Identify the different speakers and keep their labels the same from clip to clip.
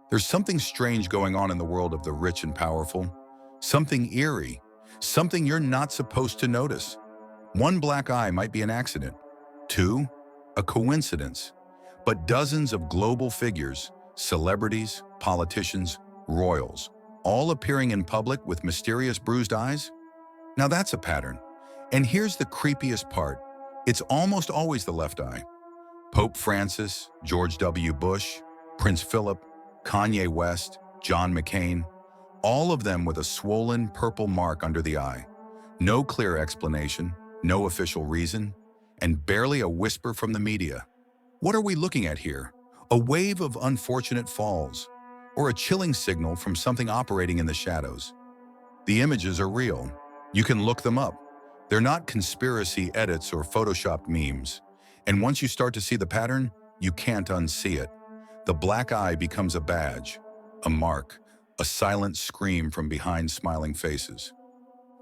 Speaker 1: There's something strange going on in the world of the rich and powerful, something eerie, something you're not supposed to notice. One black eye might be an accident. Two, a coincidence. But dozens of global figures, celebrities, politicians, royals, all appearing in public with mysterious bruised eyes? Now that's a pattern. And here's the creepiest part. It's almost always the left eye. Pope Francis, George W. Bush, Prince Philip, Kanye West, John McCain, all of them with a swollen purple mark under the eye. No clear explanation, no official reason, and barely a whisper from the media. What are we looking at here? A wave of unfortunate falls, or a chilling signal from something operating in the shadows? The images are real. You can look them up. They're not conspiracy edits or photoshopped memes. And once you start to see the pattern, you can't unsee it. The black eye becomes a badge, a mark, a silent scream from behind smiling faces.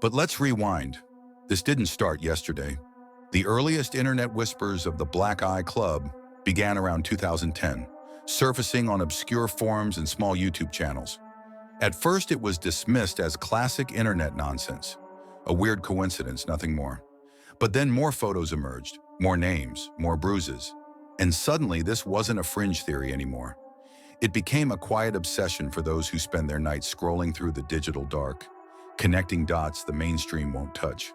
Speaker 1: But let's rewind. This didn't start yesterday. The earliest internet whispers of the Black Eye Club began around 2010, surfacing on obscure forums and small YouTube channels. At first, it was dismissed as classic internet nonsense, a weird coincidence, nothing more. But then more photos emerged, more names, more bruises. And suddenly, this wasn't a fringe theory anymore. It became a quiet obsession for those who spend their nights scrolling through the digital dark, connecting dots the mainstream won't touch.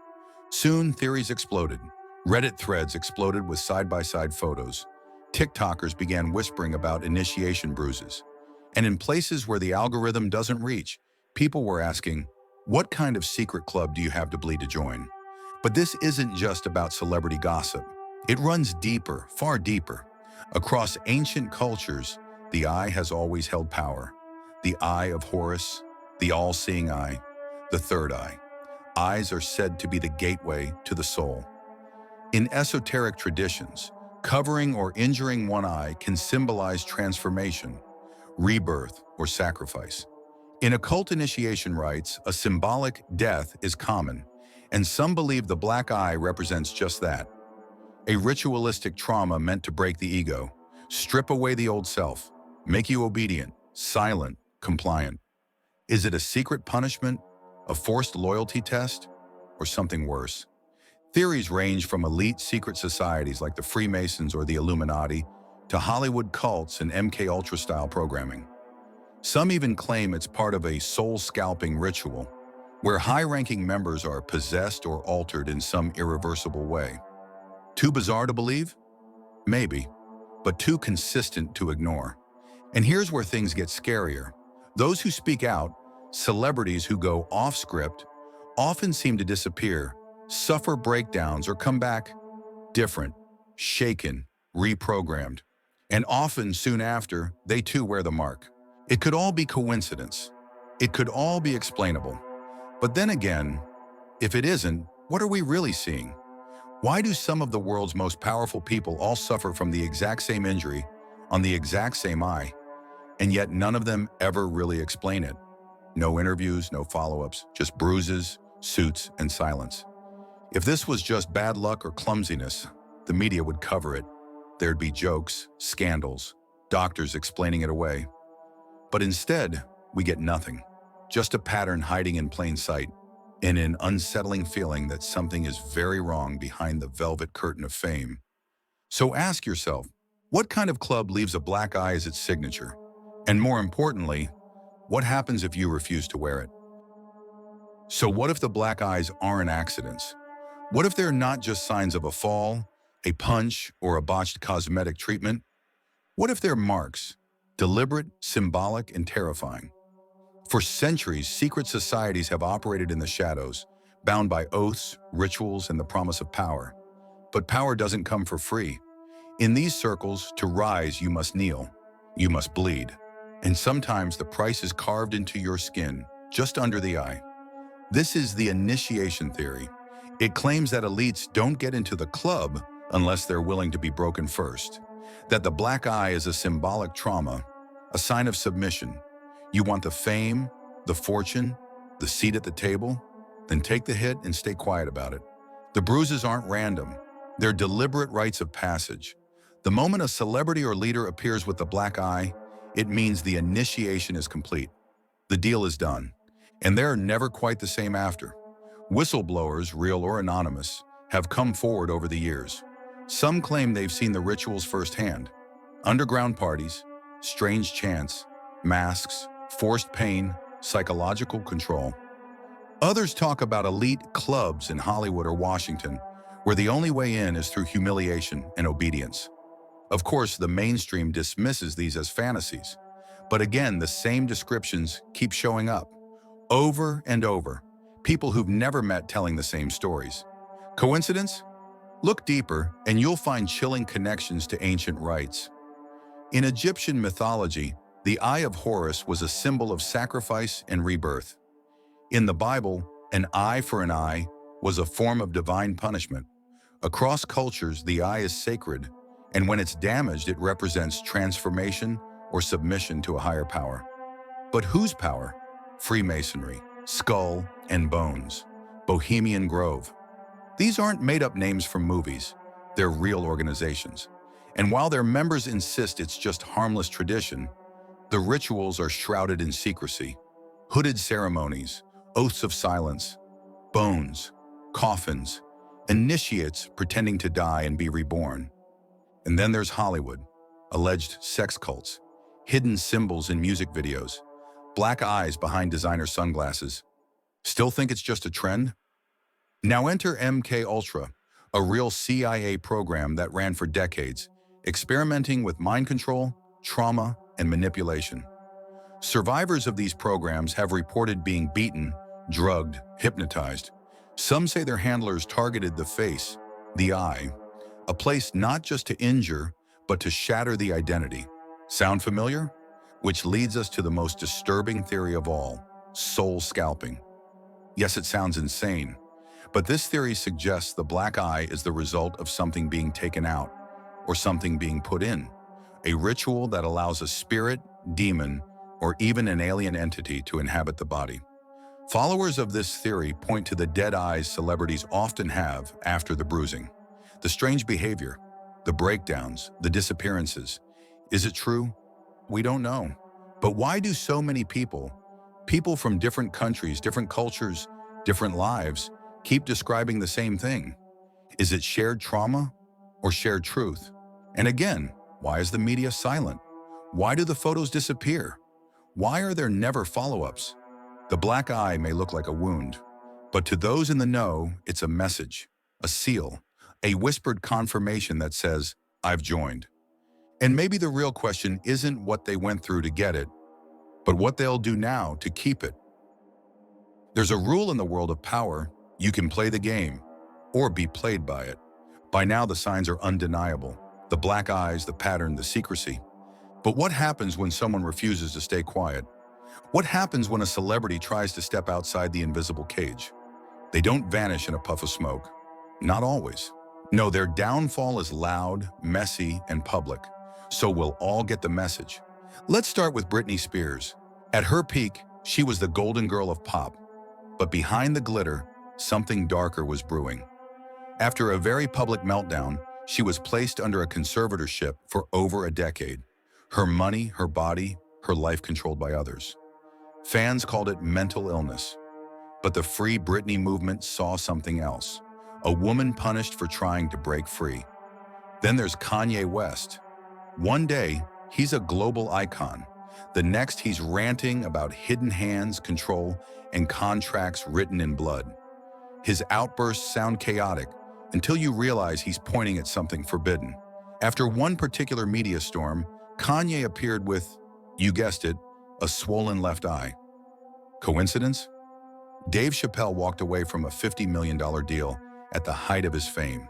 Speaker 1: Soon, theories exploded. Reddit threads exploded with side-by-side photos. TikTokers began whispering about initiation bruises. And in places where the algorithm doesn't reach, people were asking, what kind of secret club do you have to bleed to join? But this isn't just about celebrity gossip. It runs deeper, far deeper. Across ancient cultures, the eye has always held power. The eye of Horus, the all-seeing eye, the third eye. Eyes are said to be the gateway to the soul. In esoteric traditions, covering or injuring one eye can symbolize transformation, rebirth, or sacrifice. In occult initiation rites, a symbolic death is common, and some believe the black eye represents just that. A ritualistic trauma meant to break the ego, strip away the old self, make you obedient, silent, compliant. Is it a secret punishment, a forced loyalty test, or something worse? Theories range from elite secret societies like the Freemasons or the Illuminati to Hollywood cults and MK Ultra style programming. Some even claim it's part of a soul scalping ritual, where high-ranking members are possessed or altered in some irreversible way. Too bizarre to believe? Maybe, but too consistent to ignore. And here's where things get scarier. Those who speak out, celebrities who go off script, often seem to disappear, suffer breakdowns, or come back different, shaken, reprogrammed. And often soon after, they too wear the mark. It could all be coincidence. It could all be explainable. But then again, if it isn't, what are we really seeing? Why do some of the world's most powerful people all suffer from the exact same injury on the exact same eye, and yet none of them ever really explain it? No interviews, no follow-ups, just bruises, suits, and silence. If this was just bad luck or clumsiness, the media would cover it. There'd be jokes, scandals, doctors explaining it away. But instead, we get nothing. Just a pattern hiding in plain sight, and an unsettling feeling that something is very wrong behind the velvet curtain of fame. So ask yourself, what kind of club leaves a black eye as its signature? And more importantly, what happens if you refuse to wear it? So what if the black eyes aren't accidents? What if they're not just signs of a fall, a punch, or a botched cosmetic treatment? What if they're marks, deliberate, symbolic, and terrifying? For centuries, secret societies have operated in the shadows, bound by oaths, rituals, and the promise of power. But power doesn't come for free. In these circles, to rise, you must kneel. You must bleed. And sometimes the price is carved into your skin, just under the eye. This is the initiation theory. It claims that elites don't get into the club unless they're willing to be broken first. That the black eye is a symbolic trauma, a sign of submission. You want the fame, the fortune, the seat at the table? Then take the hit and stay quiet about it. The bruises aren't random. They're deliberate rites of passage. The moment a celebrity or leader appears with the black eye, It means the initiation is complete. The deal is done. And they're never quite the same after. Whistleblowers, real or anonymous, have come forward over the years. Some claim they've seen the rituals firsthand. Underground parties, strange chants, masks, forced pain, psychological control. Others talk about elite clubs in Hollywood or Washington, where the only way in is through humiliation and obedience. Of course, the mainstream dismisses these as fantasies. But again, the same descriptions keep showing up, over and over. People who've never met telling the same stories. Coincidence? Look deeper, and you'll find chilling connections to ancient rites. In Egyptian mythology, the Eye of Horus was a symbol of sacrifice and rebirth. In the Bible, an eye for an eye was a form of divine punishment. Across cultures, the eye is sacred, and when it's damaged, it represents transformation or submission to a higher power. But whose power? Freemasonry, Skull and Bones, Bohemian Grove. These aren't made-up names from movies. They're real organizations. And while their members insist it's just harmless tradition, the rituals are shrouded in secrecy. Hooded ceremonies, oaths of silence, bones, coffins, initiates pretending to die and be reborn. And then there's Hollywood, alleged sex cults, hidden symbols in music videos, black eyes behind designer sunglasses. Still think it's just a trend? Now enter MK Ultra, a real CIA program that ran for decades, experimenting with mind control, trauma, and manipulation. Survivors of these programs have reported being beaten, drugged, hypnotized. Some say their handlers targeted the face, the eye, a place not just to injure, but to shatter the identity. Sound familiar? Which leads us to the most disturbing theory of all, soul scalping. Yes, it sounds insane, but this theory suggests the black eye is the result of something being taken out or something being put in, a ritual that allows a spirit, demon, or even an alien entity to inhabit the body. Followers of this theory point to the dead eyes celebrities often have after the bruising, the strange behavior, the breakdowns, the disappearances. Is it true? We don't know. But why do so many people from different countries, different cultures, different lives, keep describing the same thing? Is it shared trauma or shared truth? And again, why is the media silent? Why do the photos disappear? Why are there never follow-ups? The black eye may look like a wound, but to those in the know, it's a message, a seal, a whispered confirmation that says, I've joined. And maybe the real question isn't what they went through to get it, but what they'll do now to keep it. There's a rule in the world of power: you can play the game or be played by it. By now, the signs are undeniable: the black eyes, the pattern, the secrecy. But what happens when someone refuses to stay quiet? What happens when a celebrity tries to step outside the invisible cage? They don't vanish in a puff of smoke. Not always. No, their downfall is loud, messy, and public. So we'll all get the message. Let's start with Britney Spears. At her peak, she was the golden girl of pop. But behind the glitter, something darker was brewing. After a very public meltdown, she was placed under a conservatorship for over a decade. Her money, her body, her life controlled by others. Fans called it mental illness. But the Free Britney movement saw something else: a woman punished for trying to break free. Then there's Kanye West. One day, he's a global icon. The next, he's ranting about hidden hands, control, and contracts written in blood. His outbursts sound chaotic until you realize he's pointing at something forbidden. After one particular media storm, Kanye appeared with, you guessed it, a swollen left eye. Coincidence? Dave Chappelle walked away from a $50 million deal at the height of his fame.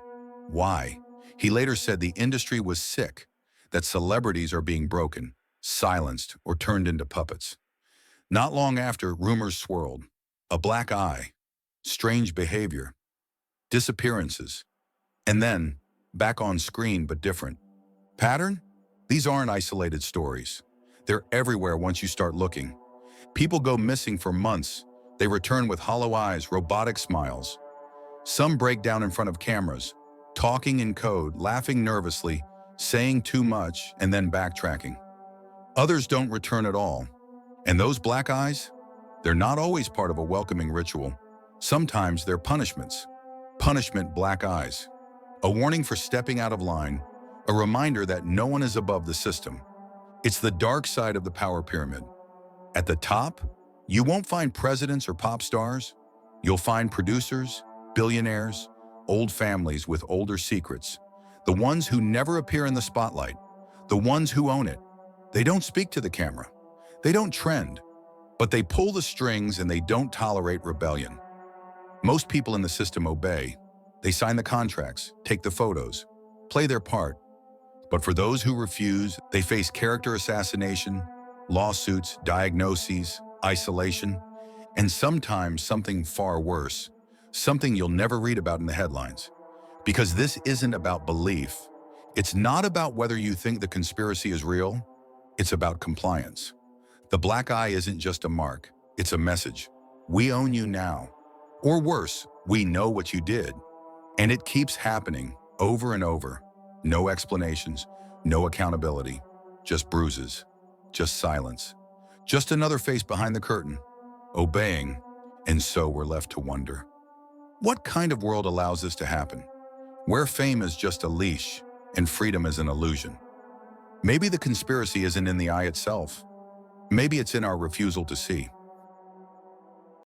Speaker 1: Why? He later said the industry was sick, that celebrities are being broken, silenced, or turned into puppets. Not long after, rumors swirled. A black eye, strange behavior, disappearances, and then, back on screen but different. Pattern? These aren't isolated stories. They're everywhere once you start looking. People go missing for months. They return with hollow eyes, robotic smiles. Some break down in front of cameras, talking in code, laughing nervously, saying too much, and then backtracking. Others don't return at all. And those black eyes? They're not always part of a welcoming ritual. Sometimes they're punishments. Punishment black eyes. A warning for stepping out of line, a reminder that no one is above the system. It's the dark side of the power pyramid. At the top, you won't find presidents or pop stars. You'll find producers, billionaires, old families with older secrets. The ones who never appear in the spotlight. The ones who own it. They don't speak to the camera. They don't trend. But they pull the strings and they don't tolerate rebellion. Most people in the system obey. They sign the contracts, take the photos, play their part. But for those who refuse, they face character assassination, lawsuits, diagnoses, isolation, and sometimes something far worse, something you'll never read about in the headlines. Because this isn't about belief. It's not about whether you think the conspiracy is real. It's about compliance. The black eye isn't just a mark. It's a message. We own you now. Or worse, we know what you did. And it keeps happening over and over. No explanations, no accountability, just bruises, just silence, just another face behind the curtain, obeying, and so we're left to wonder. What kind of world allows this to happen? Where fame is just a leash and freedom is an illusion. Maybe the conspiracy isn't in the eye itself. Maybe it's in our refusal to see.